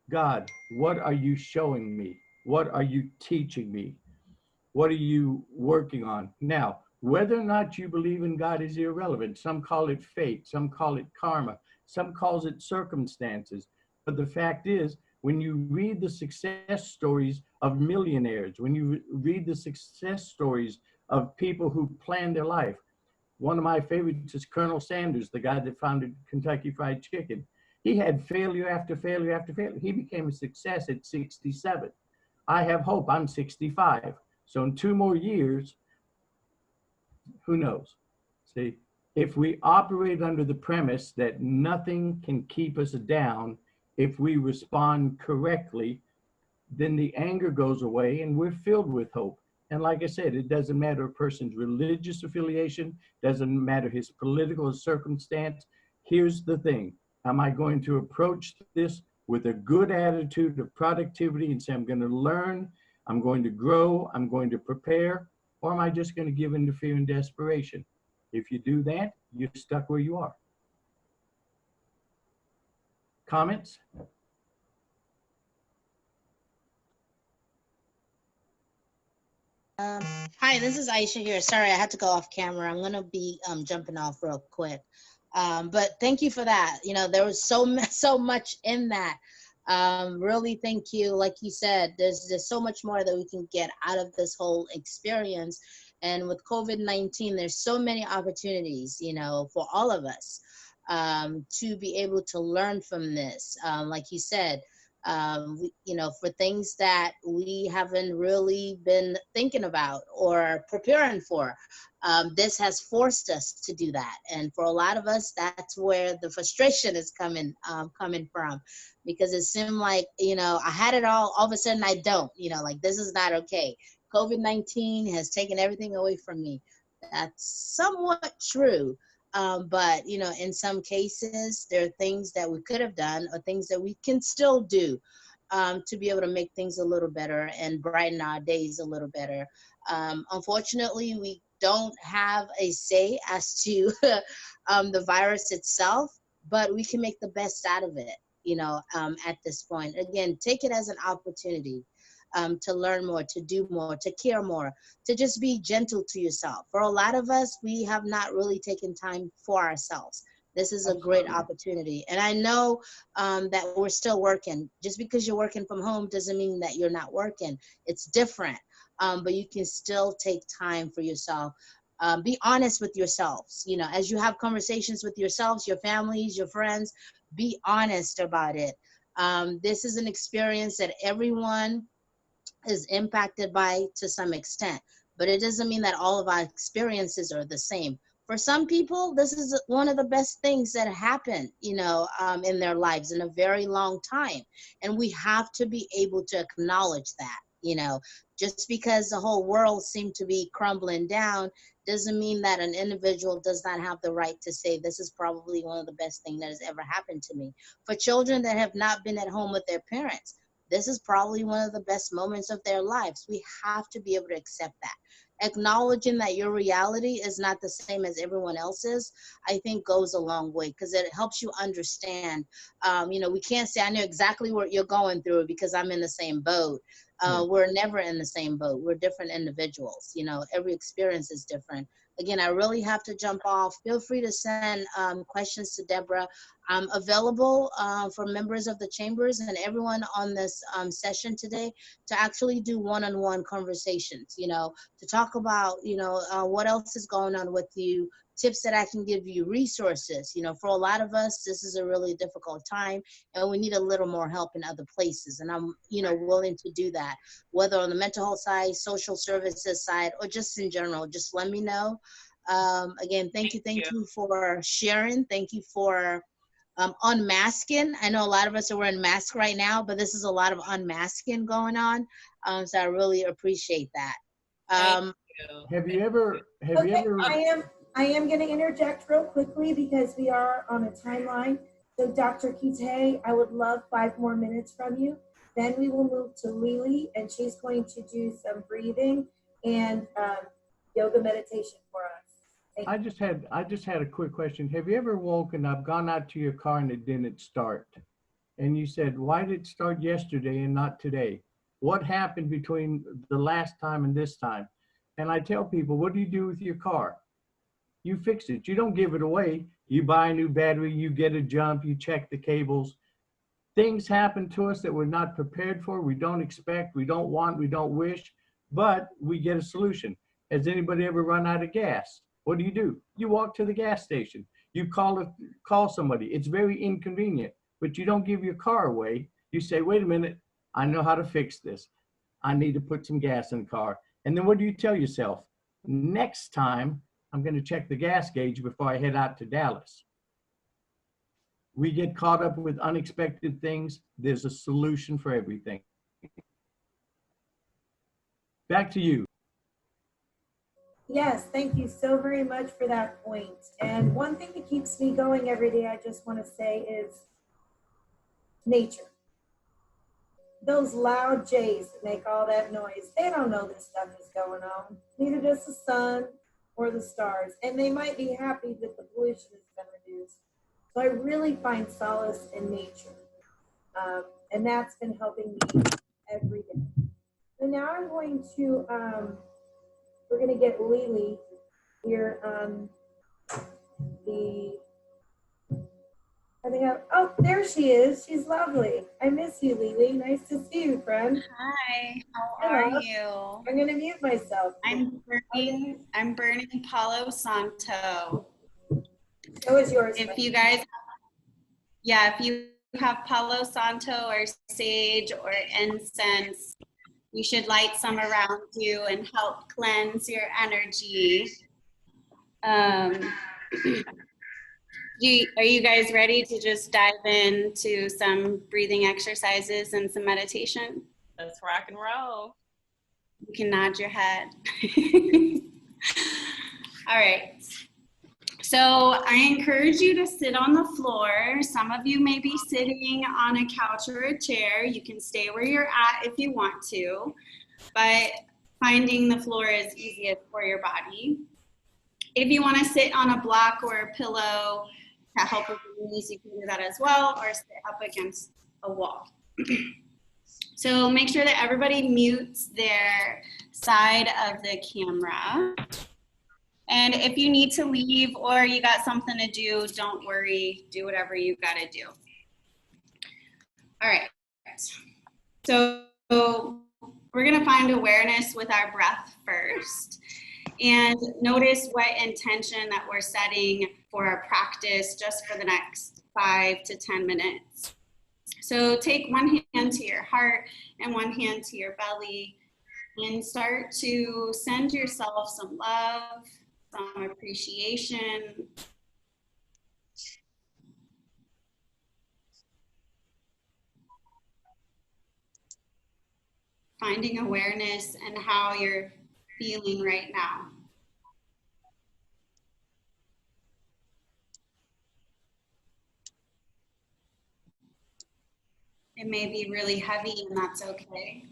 God, what are you showing me? What are you teaching me? What are you working on? Now, whether or not you believe in God is irrelevant. Some call it fate, some call it karma, some calls it circumstances. But the fact is, when you read the success stories of millionaires, when you read the success stories of people who planned their life, one of my favorites is Colonel Sanders, the guy that founded Kentucky Fried Chicken. He had failure after failure after failure. He became a success at 67. I have hope. I'm 65. So in 2 more years, who knows? See, if we operate under the premise that nothing can keep us down, if we respond correctly, then the anger goes away and we're filled with hope. And like I said, it doesn't matter a person's religious affiliation, doesn't matter his political circumstance. Here's the thing. Am I going to approach this with a good attitude of productivity and say, I'm going to learn, I'm going to grow, I'm going to prepare, or am I just going to give in to fear and desperation? If you do that, you're stuck where you are. Comments? Hi, this is Aisha here. Sorry, I had to go off camera. I'm gonna be jumping off real quick. But thank you for that. You know, there was so much in that. Really, thank you. Like you said, there's so much more that we can get out of this whole experience. And with COVID-19, there's so many opportunities, for all of us, to be able to learn from this. Like you said, for things that we haven't really been thinking about or preparing for. This has forced us to do that, and for a lot of us, that's where the frustration is coming from, because it seemed like I had it all of a sudden I don't. Like, this is not okay. COVID-19 has taken everything away from me. That's somewhat true. But in some cases, there are things that we could have done or things that we can still do, to be able to make things a little better and brighten our days a little better. Unfortunately, we don't have a say as to the virus itself, but we can make the best out of it, at this point. Again, take it as an opportunity, to learn more, to do more, to care more, to just be gentle to yourself. For a lot of us, we have not really taken time for ourselves. This is a great opportunity. And I know that we're still working. Just because you're working from home doesn't mean that you're not working. It's different. But you can still take time for yourself. Be honest with yourselves. As you have conversations with yourselves, your families, your friends, be honest about it. This is an experience that everyone is impacted by to some extent, but it doesn't mean that all of our experiences are the same. For some people, this is one of the best things that happened, in their lives in a very long time. And we have to be able to acknowledge that. Just because the whole world seemed to be crumbling down doesn't mean that an individual does not have the right to say, this is probably one of the best things that has ever happened to me. For children that have not been at home with their parents, this is probably one of the best moments of their lives. We have to be able to accept that. Acknowledging that your reality is not the same as everyone else's, I think goes a long way, because it helps you understand. We can't say, I know exactly what you're going through because I'm in the same boat. We're never in the same boat. We're different individuals. Every experience is different. Again, I really have to jump off. Feel free to send questions to Deborah. I'm available for members of the chambers and everyone on this session today to actually do one-on-one conversations, to talk about, what else is going on with you, tips that I can give you, resources. For a lot of us, this is a really difficult time and we need a little more help in other places. And I'm, willing to do that, whether on the mental health side, social services side, or just in general. Just let me know. Again, thank you for sharing. Thank you for unmasking. I know a lot of us are wearing masks right now, but this is a lot of unmasking going on. So I really appreciate that. Have you ever? I am going to interject real quickly because we are on a timeline. So Dr. Kite, I would love 5 more minutes from you. Then we will move to Lily, and she's going to do some breathing and yoga meditation for us. I just had a quick question. Have you ever woken up, gone out to your car and it didn't start? And you said, why did it start yesterday and not today? What happened between the last time and this time? And I tell people, what do you do with your car? You fix it. You don't give it away. You buy a new battery, you get a jump, you check the cables. Things happen to us that we're not prepared for, we don't expect, we don't want, we don't wish, but we get a solution. Has anybody ever run out of gas? What do? You walk to the gas station. You call somebody. It's very inconvenient, but you don't give your car away. You say, wait a minute, I know how to fix this. I need to put some gas in the car. And then what do you tell yourself? Next time, I'm going to check the gas gauge before I head out to Dallas. We get caught up with unexpected things. There's a solution for everything. Back to you. Yes, thank you so very much for that point. And one thing that keeps me going every day, I just want to say, is nature. Those loud jays that make all that noise, they don't know this stuff is going on. Neither does the sun or the stars. And they might be happy that the pollution has been reduced. So I really find solace in nature. And that's been helping me every day. So now I'm going to, we're going to get Lily here on the I think oh, there she is. She's lovely. I miss you, Lily. Nice to see you, friend. Hi, how Hello. are you? I'm gonna mute myself. I'm burning Palo Santo. So is yours. If you guys, yeah, if you have Palo Santo or sage or incense, you should light some around you and help cleanse your energy. Are you guys ready to just dive into some breathing exercises and some meditation? Let's rock and roll. You can nod your head. All right. So I encourage you to sit on the floor. Some of you may be sitting on a couch or a chair. You can stay where you're at if you want to, but finding the floor is easiest for your body. If you want to sit on a block or a pillow to help with your knees, you can do that as well, or sit up against a wall. So make sure that everybody mutes their side of the camera. And if you need to leave or you got something to do, don't worry, do whatever you got to do. All right, so we're gonna find awareness with our breath first. And notice what intention that we're setting for our practice just for the next 5 to 10 minutes. So take one hand to your heart and one hand to your belly and start to send yourself some love, some appreciation. Finding awareness and how you're feeling right now. It may be really heavy and that's okay.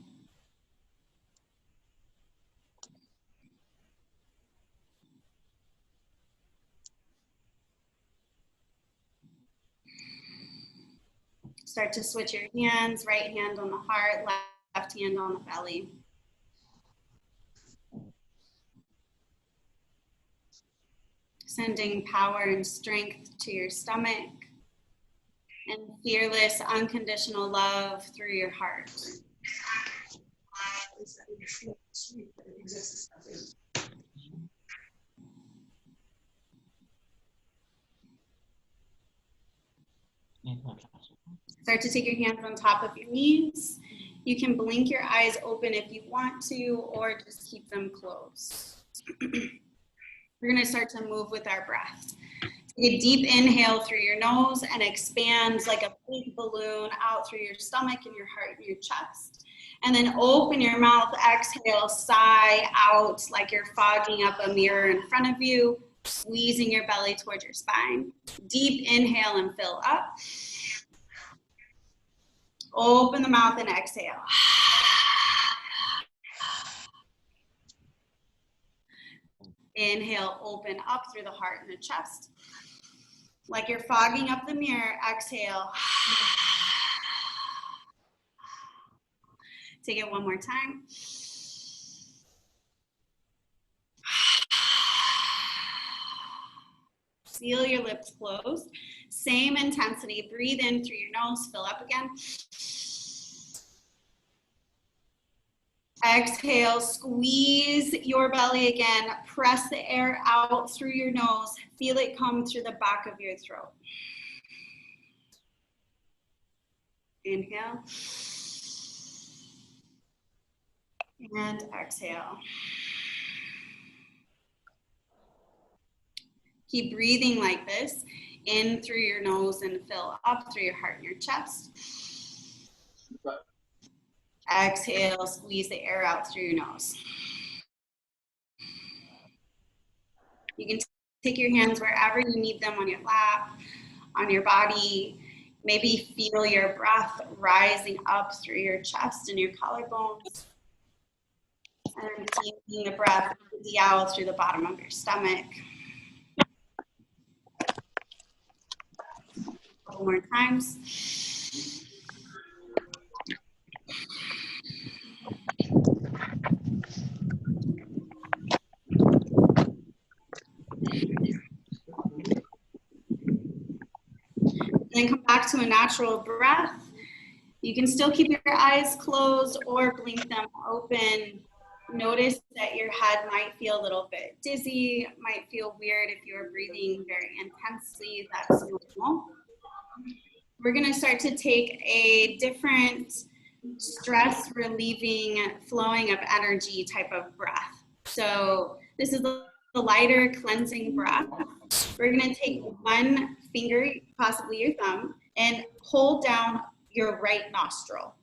Start to switch your hands, right hand on the heart, left hand on the belly. Sending power and strength to your stomach and fearless, unconditional love through your heart. Start to take your hands on top of your knees. You can blink your eyes open if you want to, or just keep them closed. We're going to start to move with our breath. Take a deep inhale through your nose and expand like a big balloon out through your stomach and your heart and your chest. And then open your mouth, exhale, sigh out like you're fogging up a mirror in front of you, squeezing your belly towards your spine. Deep inhale and fill up. Open the mouth and exhale. Inhale, open up through the heart and the chest. Like you're fogging up the mirror, exhale. Take it one more time. Feel your lips closed. Same intensity. Breathe in through your nose, fill up again. Exhale, squeeze your belly again. Press the air out through your nose. Feel it come through the back of your throat. Inhale. And exhale. Keep breathing like this. In through your nose and fill up through your heart and your chest. Exhale, squeeze the air out through your nose. You can take your hands wherever you need them, on your lap, on your body. Maybe feel your breath rising up through your chest and your collarbones. And taking the breath out through the bottom of your stomach. A couple more times. then come back to a natural breath. You can still keep your eyes closed or blink them open. Notice that your head might feel a little bit dizzy, might feel weird if you're breathing very intensely. That's normal. We're going to start to take a different stress relieving, flowing of energy type of breath. So this is the lighter cleansing breath. We're going to take one finger, possibly your thumb, and hold down your right nostril.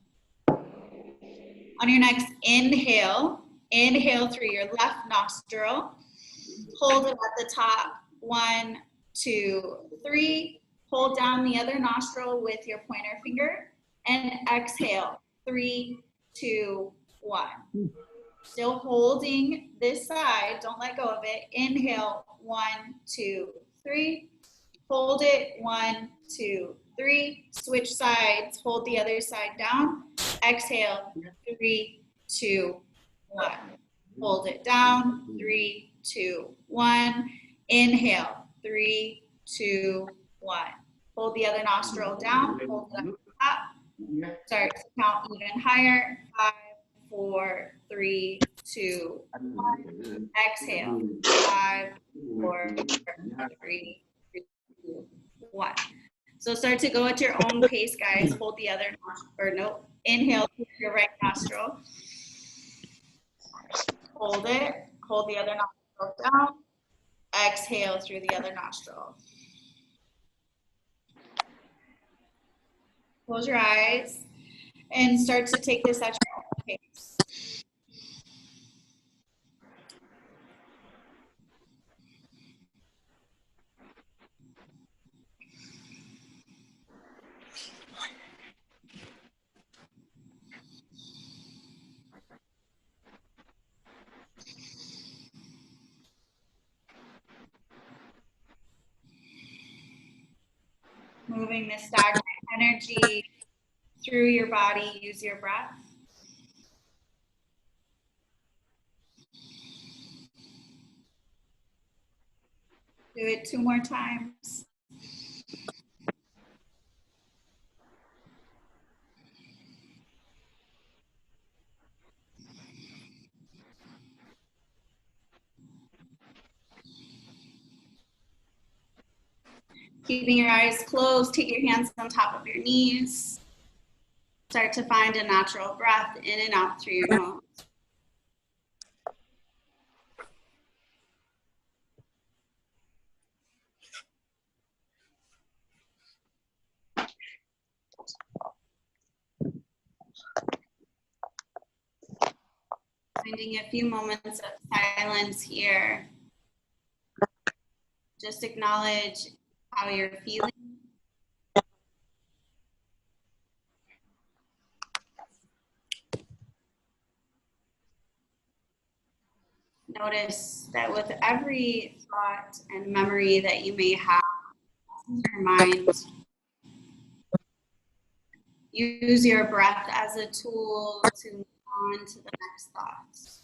On your next inhale, inhale through your left nostril. Hold it at the top. 1, 2, 3. Hold down the other nostril with your pointer finger and exhale. 3, 2, 1. Still holding this side. Don't let go of it. Inhale. 1, 2, 3. Hold it. 1, 2, 3. Switch sides. Hold the other side down. Exhale. 3, 2, 1. Hold it down. 3, 2, 1. Inhale. 3, 2, 1. Hold the other nostril down. Hold it up. Start to count even higher. 5, 4, 3, 2, 1. Exhale. 5, 4, 3, 2, 1. So start to go at your own pace, guys. Hold the other, or no, inhale through your right nostril. Hold it. Hold the other nostril down. Exhale through the other nostril. Close your eyes and start to take this at your own pace. Moving the stagnant energy through your body, use your breath. Do it 2 more times. Keeping your eyes closed, take your hands on top of your knees. Start to find a natural breath in and out through your nose. Finding a few moments of silence here. Just acknowledge how you're feeling. Notice that with every thought and memory that you may have in your mind, use your breath as a tool to move on to the next thoughts.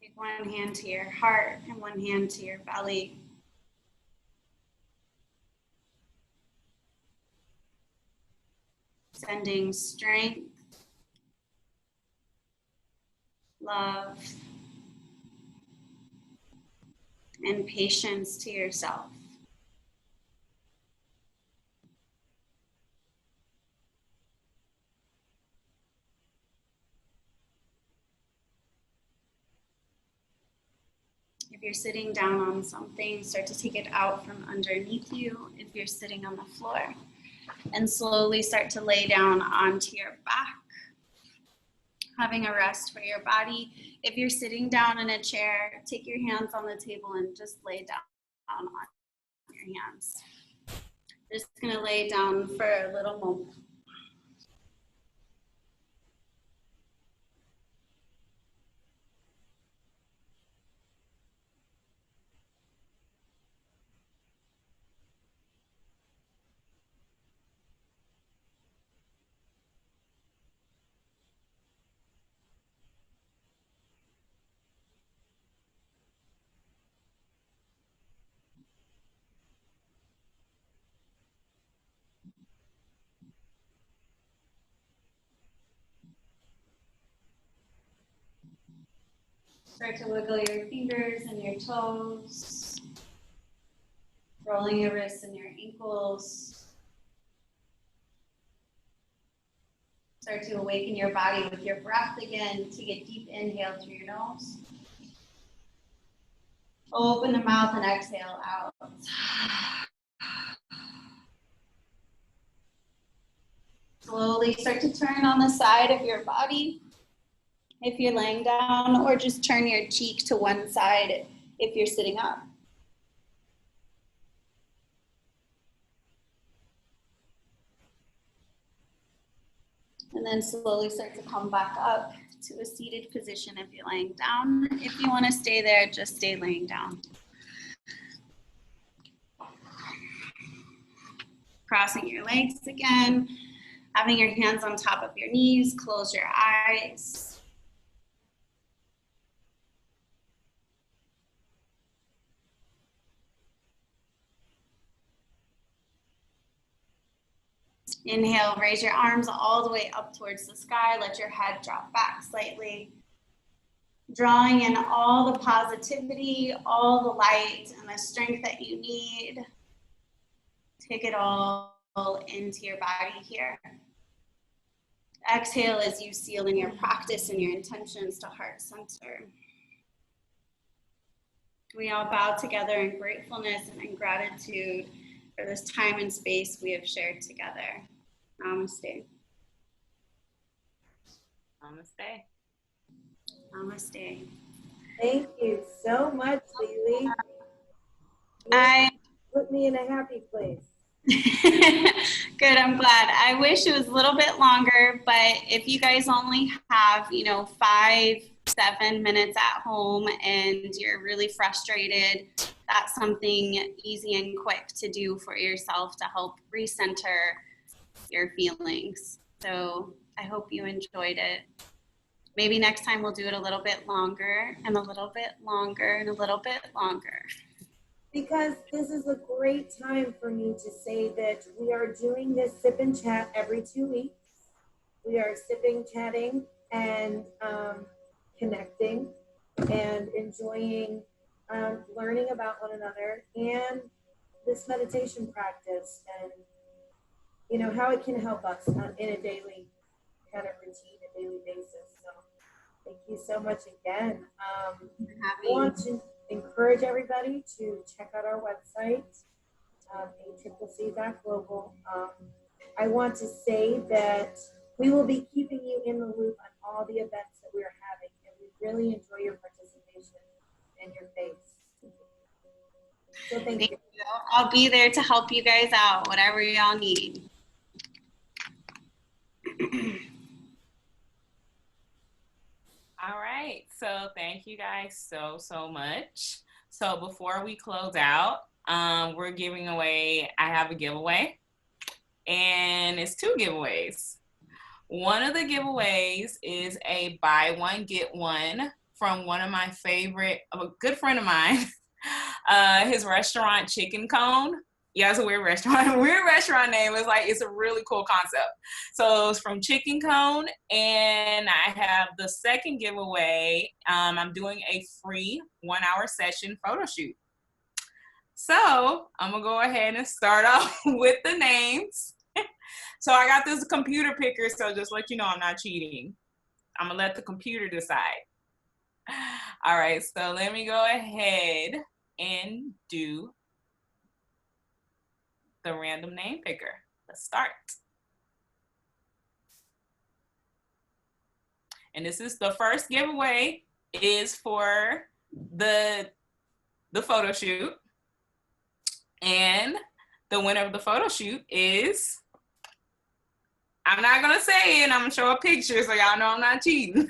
Take one hand to your heart and one hand to your belly. Sending strength, love, and patience to yourself. If you're sitting down on something, start to take it out from underneath you. If you're sitting on the floor, and slowly start to lay down onto your back, having a rest for your body. If you're sitting down in a chair, take your hands on the table and just lay down on your hands. Just gonna lay down for a little moment. Start to wiggle your fingers and your toes, rolling your wrists and your ankles. Start to awaken your body with your breath again. Take a deep inhale through your nose. Open the mouth and exhale out. Slowly start to turn on the side of your body if you're laying down, or just turn your cheek to one side if you're sitting up. And then slowly start to come back up to a seated position if you're laying down. If you want to stay there, just stay laying down. Crossing your legs again, having your hands on top of your knees, close your eyes. Inhale, raise your arms all the way up towards the sky. Let your head drop back slightly. Drawing in all the positivity, all the light and the strength that you need. Take it all into your body here. Exhale as you seal in your practice and your intentions to heart center. We all bow together in gratefulness and in gratitude for this time and space we have shared together. Namaste. Namaste. Namaste. Thank you so much, Lily. I put me in a happy place. Good, I'm glad. I wish it was a little bit longer, but if you guys only have, 5-7 minutes at home and you're really frustrated, that's something easy and quick to do for yourself to help recenter your feelings. So I hope you enjoyed it. Maybe next time we'll do it a little bit longer and a little bit longer and a little bit longer. Because this is a great time for me to say that we are doing this sip and chat every 2 weeks. We are sipping, chatting, and connecting and enjoying learning about one another and this meditation practice and how it can help us in a daily kind of routine, a daily basis. So thank you so much again. I want to encourage everybody to check out our website, ACCC.global. I want to say that we will be keeping you in the loop on all the events that we are having, and we really enjoy your participation and your faith. So thank you. I'll be there to help you guys out, whatever y'all need. All right, so thank you guys so much. So before we close out, we're giving away, I have a giveaway, and it's 2 giveaways. One of the giveaways is a buy one, get one from one of my favorite, a good friend of mine, his restaurant, Chicken Cone. Yeah, it's a weird restaurant. Weird restaurant name. It's a really cool concept. So it's from Chicken Cone, and I have the second giveaway. I'm doing a free 1-hour session photo shoot. So I'm gonna go ahead and start off with the names. So I got this computer picker, so just let you know I'm not cheating. I'm gonna let the computer decide. All right, so let me go ahead and do the random name picker. Let's start. And this is the first giveaway is for the photo shoot. And the winner of the photo shoot is, I'm not gonna say it, I'm gonna show a picture so y'all know I'm not cheating.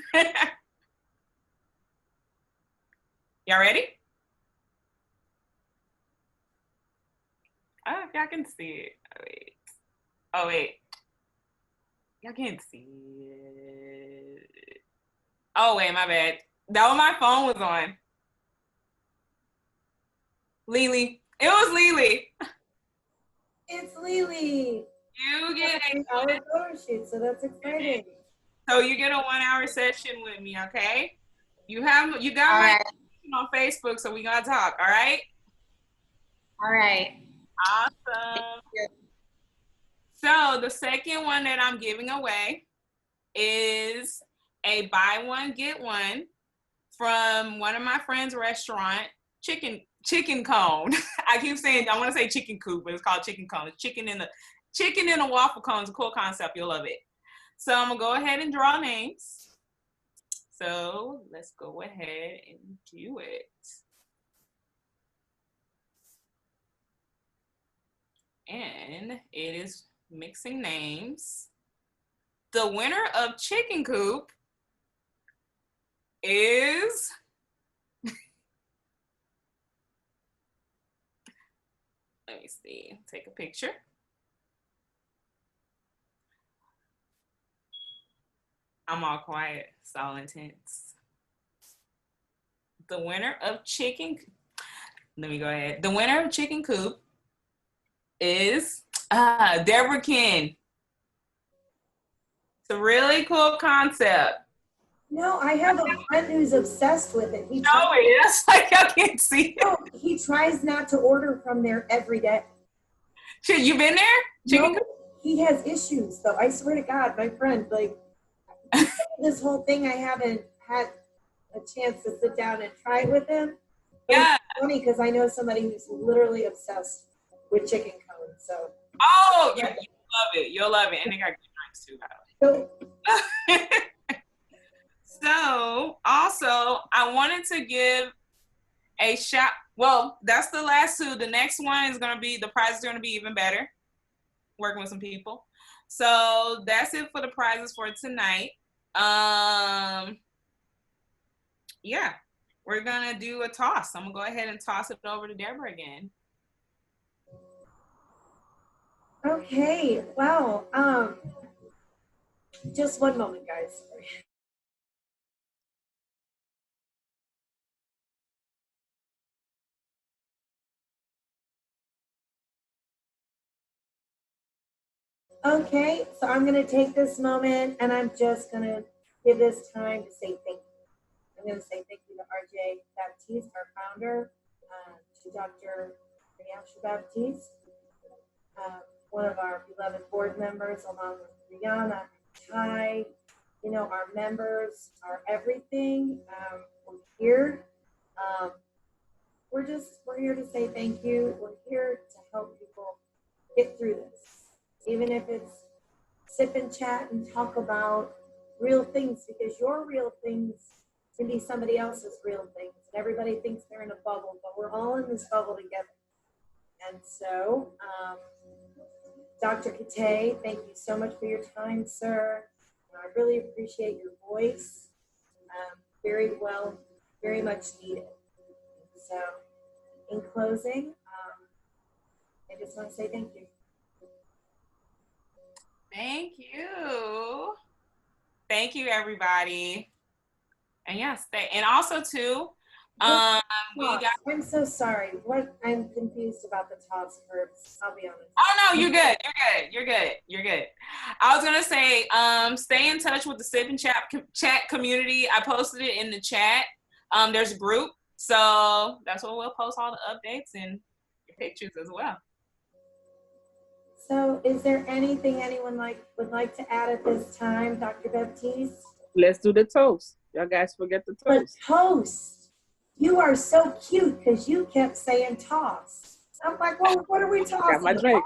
Y'all ready? Oh, if y'all can see it. Oh wait. Y'all can't see it. Oh wait, my bad. That was my phone was on. Lily. It was Lily. It's Lily. You get our photo shoot, so that's exciting. So you get a 1 hour session with me, okay? You got All my right. on Facebook, so we gotta talk, all right? All right. Awesome. So the second one that I'm giving away is a buy one, get one from one of my friends' restaurant, Chicken Cone. I keep saying, I want to say chicken coop, but it's called Chicken Cone. It's chicken in a waffle cone. It's a cool concept. You'll love it. So I'm going to go ahead and draw names. So let's go ahead and do it. And it is mixing names. The winner of Chicken Coop is let me see, take a picture. I'm all quiet, it's all intense. The winner of let me go ahead. The winner of Chicken Coop is Deborah Ken. It's a really cool concept. No, I have a friend who's obsessed with it. That's like I can't see. No, he tries not to order from there every day. Shit, you been there? No, he has issues though. I swear to God, my friend, like this whole thing, I haven't had a chance to sit down and try it with him. But yeah. It's funny because I know somebody who's literally obsessed with chicken cones. So. Oh, yeah, you'll love it, and they got good drinks too, by the way. So, also, I wanted to give a shout. Well, that's the last two. The next one is going to be, the prize is going to be even better. Working with some people. So, that's it for the prizes for tonight. Yeah, we're going to do a toss. I'm going to go ahead and toss it over to Deborah again. Okay, wow. Just one moment, guys. Okay, so I'm going to take this moment and I'm just going to give this time to say thank you. I'm going to say thank you to RJ Baptiste, our founder, to Dr. Riasha Baptiste, one of our beloved board members, along with Brianna, Ty, you know, our members, our everything. We're here. We're here to say thank you. We're here to help people get through this. Even if it's sip and chat and talk about real things, because your real things can be somebody else's real things. And everybody thinks they're in a bubble, but we're all in this bubble together. And so, Dr. Kate, thank you so much for your time, sir. I really appreciate your voice. Very much needed. So, in closing, I just want to say thank you. Thank you. Thank you, everybody. And yes, and also too, I'm so sorry. I'm confused about the toss verbs. I'll be honest. Oh no, you're good. You're good. I was gonna say, stay in touch with the Sip and Chat community. I posted it in the chat. There's a group, so that's where we'll post all the updates, and pictures as well. So is there anything anyone would like to add at this time, Dr. Baptiste? Let's do the toast. Y'all guys forget the But toast. toast, you are so cute because you kept saying toss. I'm like, well, what are we tossing? Got my drink.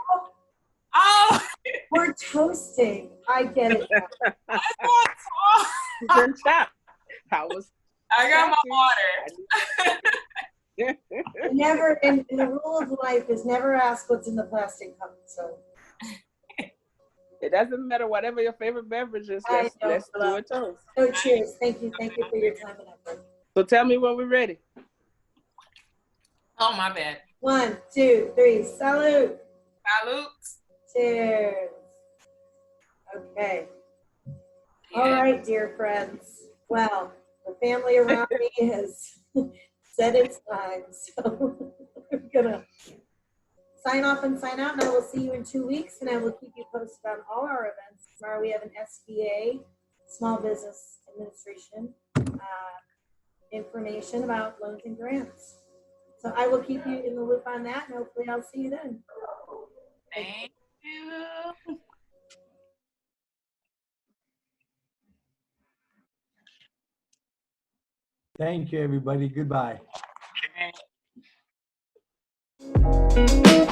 Oh, We're toasting. I get it now. I thought Sip&Chat. I got my water. Never, and the rule of life is never ask what's in the plastic cup. So It doesn't matter whatever your favorite beverage is. Let's do a toast. So cheers. Thank you for your time and effort. So tell me when we're ready. Oh, my bad. 1, 2, 3. Salute. Salute. Cheers. Okay. Yeah. All right, dear friends. Well, the family around me has said it's time. So we're going to sign off and sign out, and I will see you in 2 weeks, and I will keep you posted on all our events. Tomorrow we have an SBA, Small Business Administration, information about loans and grants. So I will keep you in the loop on that, and hopefully I'll see you then. Thank you. Thank you, everybody. Goodbye. Okay.